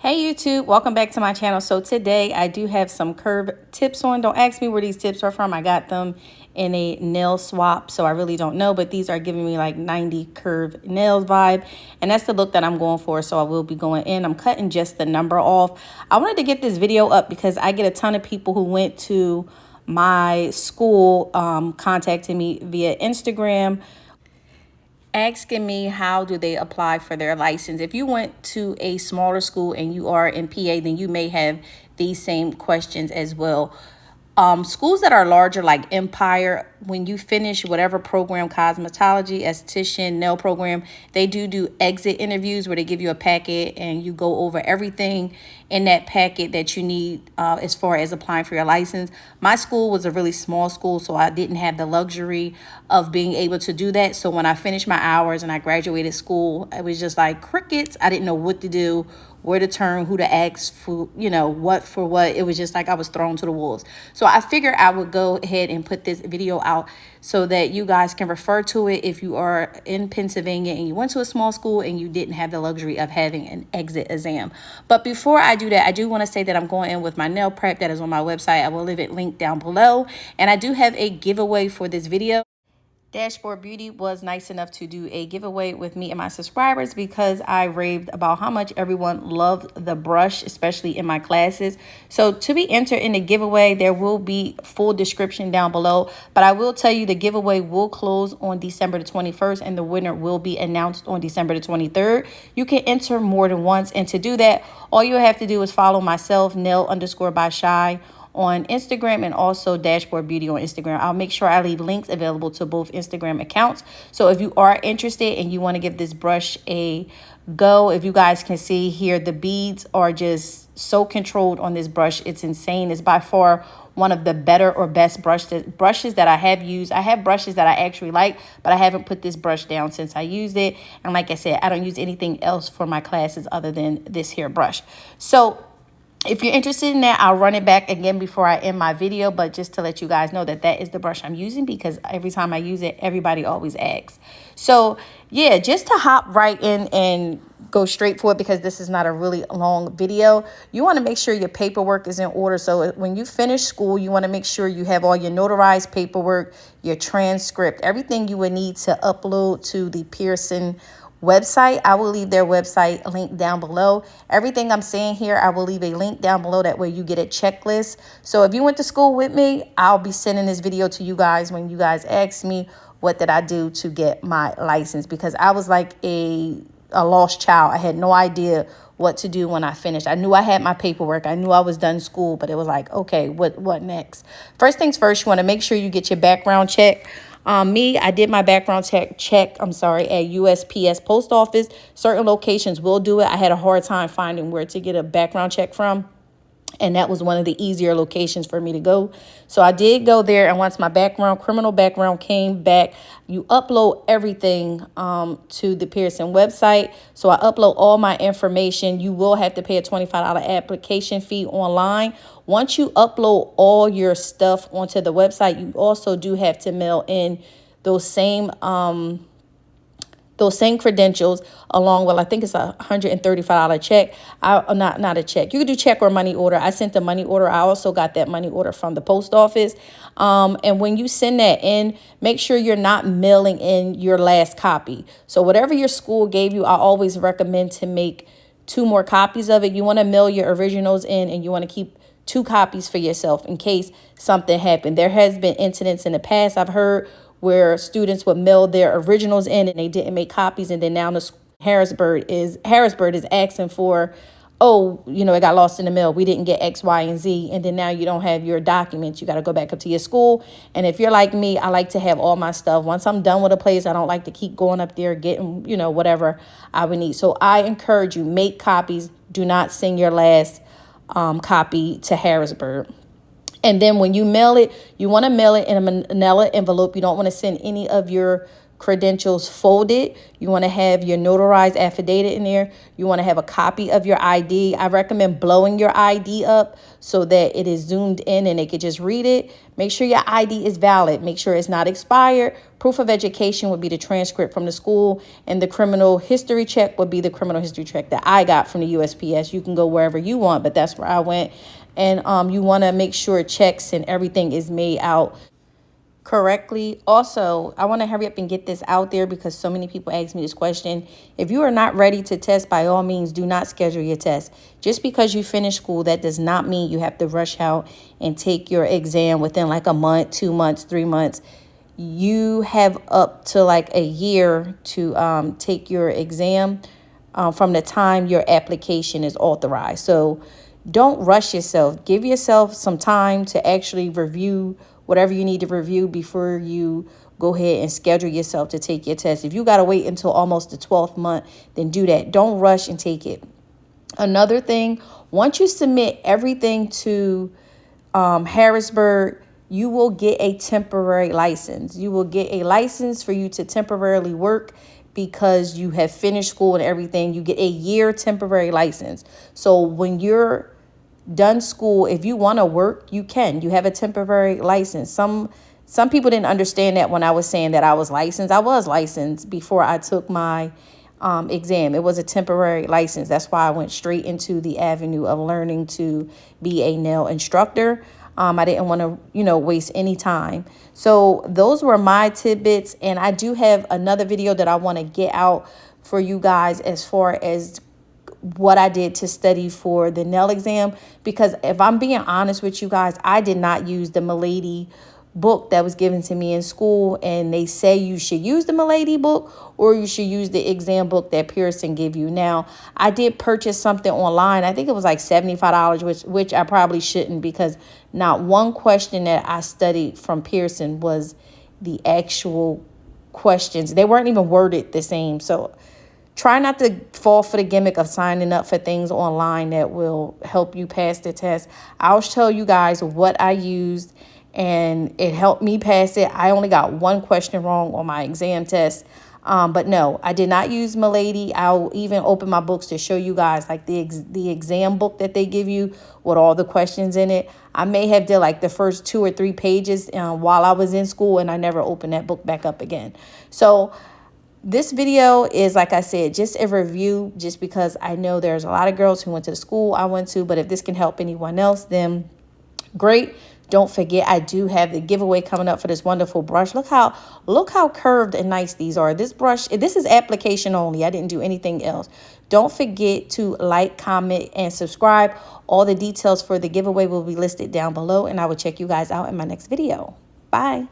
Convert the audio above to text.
Hey YouTube, welcome back to my channel. So today I do have some curve tips on. Don't ask me where these tips are from. I got them in a nail swap, so I really don't know, but these are giving me like 90 curved nails vibe, and that's the look that I'm going for. So I will be going in. I'm cutting just the number off. I wanted to get this video up because I get a ton of people who went to my school contacting me via Instagram, asking me how do they apply for their license. If you went to a smaller school and you are in PA, then you may have these same questions as well. Schools that are larger like Empire, when you finish whatever program, cosmetology, esthetician, nail program, they do exit interviews where they give you a packet and you go over everything in that packet that you need as far as applying for your license. My school was a really small school, so I didn't have the luxury of being able to do that. So when I finished my hours and I graduated school, it was just like crickets. I didn't know what to do, where to turn, who to ask for, what for what. It was just like I was thrown to the wolves. So I figured I would go ahead and put this video out so that you guys can refer to it if you are in Pennsylvania and you went to a small school and you didn't have the luxury of having an exit exam. But before I do that, I do want to say that I'm going in with my nail prep that is on my website. I will leave it linked down below. And I do have a giveaway for this video. Dashboard Beauty was nice enough to do a giveaway with me and my subscribers because I raved about how much everyone loved the brush, especially in my classes. So to be entered in the giveaway, there will be full description down below, but I will tell you the giveaway will close on December the 21st and the winner will be announced on December the 23rd. You can enter more than once, and to do that, all you have to do is follow myself, nail_by_shy, on Instagram, and also Dashboard Beauty on Instagram. I'll make sure I leave links available to both Instagram accounts. So if you are interested and you want to give this brush a go, if you guys can see here, the beads are just so controlled on this brush. It's insane. It's by far one of the better or best brushes that I have used. I have brushes that I actually like, but I haven't put this brush down since I used it. And like I said, I don't use anything else for my classes other than this here brush. So if you're interested in that, I'll run it back again before I end my video, but just to let you guys know that that is the brush I'm using because every time I use it, everybody always asks. So yeah, just to hop right in and go straight for it because this is not a really long video, you want to make sure your paperwork is in order. So when you finish school, you want to make sure you have all your notarized paperwork, your transcript, everything you would need to upload to the Pearson website. I will leave their website link down below. Everything I'm saying here, I will leave a link down below. That way you get a checklist. So if you went to school with me, I'll be sending this video to you guys when you guys ask me what did I do to get my license, because I was like a lost child. I had no idea what to do when I finished. I knew I had my paperwork. I knew I was done school, but it was like, okay, what next? First things first, you want to make sure you get your background check. I did my background check at USPS post office. Certain locations will do it. I had a hard time finding where to get a background check from, and that was one of the easier locations for me to go. So I did go there, and once my criminal background came back, you upload everything to the Pearson website. So I upload all my information. You will have to pay a $25 application fee online. Once you upload all your stuff onto the website, you also do have to mail in those same credentials along with, I think it's a $135 check. Not a check. You could do check or money order. I sent the money order. I also got that money order from the post office. And when you send that in, make sure you're not mailing in your last copy. So whatever your school gave you, I always recommend to make 2 more copies of it. You want to mail your originals in, and you want to keep 2 copies for yourself in case something happened. There has been incidents in the past I've heard where students would mail their originals in and they didn't make copies, and then now the Harrisburg is asking for, oh, it got lost in the mail. We didn't get X, Y, and Z, and then now you don't have your documents. You got to go back up to your school. And if you're like me, I like to have all my stuff. Once I'm done with a place, I don't like to keep going up there getting, whatever I would need. So I encourage you, make copies. Do not send your last copy to Harrisburg. And then when you mail it, you want to mail it in a manila envelope. You don't want to send any of your credentials folded. You want to have your notarized affidavit in there. You want to have a copy of your ID. I recommend blowing your ID up so that it is zoomed in and they could just read it. Make sure your ID is valid. Make sure it's not expired. Proof of education would be the transcript from the school, and the criminal history check would be the criminal history check that I got from the USPS. You can go wherever you want, but that's where I went. And you want to make sure checks and everything is made out correctly. Also, I want to hurry up and get this out there because so many people ask me this question. If you are not ready to test, by all means, do not schedule your test. Just because you finish school, that does not mean you have to rush out and take your exam within like a month, 2 months, 3 months. You have up to like a year to take your exam from the time your application is authorized. So don't rush yourself. Give yourself some time to actually review whatever you need to review before you go ahead and schedule yourself to take your test. If you got to wait until almost the 12th month, then do that. Don't rush and take it. Another thing, once you submit everything to Harrisburg, you will get a temporary license. You will get a license for you to temporarily work because you have finished school and everything. You get a year temporary license. So when you're done school, if you want to work, you can. You have a temporary license. Some people didn't understand that when I was saying that I was licensed. I was licensed before I took my exam. It was a temporary license. That's why I went straight into the avenue of learning to be a nail instructor. I didn't want to, waste any time. So those were my tidbits. And I do have another video that I want to get out for you guys as far as what I did to study for the nail exam, because if I'm being honest with you guys, I did not use the Milady book that was given to me in school, and they say you should use the Milady book or you should use the exam book that Pearson gave you. Now, I did purchase something online. I think it was like $75, which I probably shouldn't, because not one question that I studied from Pearson was the actual questions. They weren't even worded the same. So try not to fall for the gimmick of signing up for things online that will help you pass the test. I'll tell you guys what I used, and it helped me pass it. I only got one question wrong on my exam test. But no, I did not use Milady. I'll even open my books to show you guys like the exam book that they give you with all the questions in it. I may have did like the first 2 or 3 pages while I was in school, and I never opened that book back up again. So this video is, like I said, just a review, just because I know there's a lot of girls who went to the school I went to, but if this can help anyone else, then great. Don't forget, I do have the giveaway coming up for this wonderful brush. Look how curved and nice these are. This brush, this is application only. I didn't do anything else. Don't forget to like, comment, and subscribe. All the details for the giveaway will be listed down below, and I will check you guys out in my next video. Bye.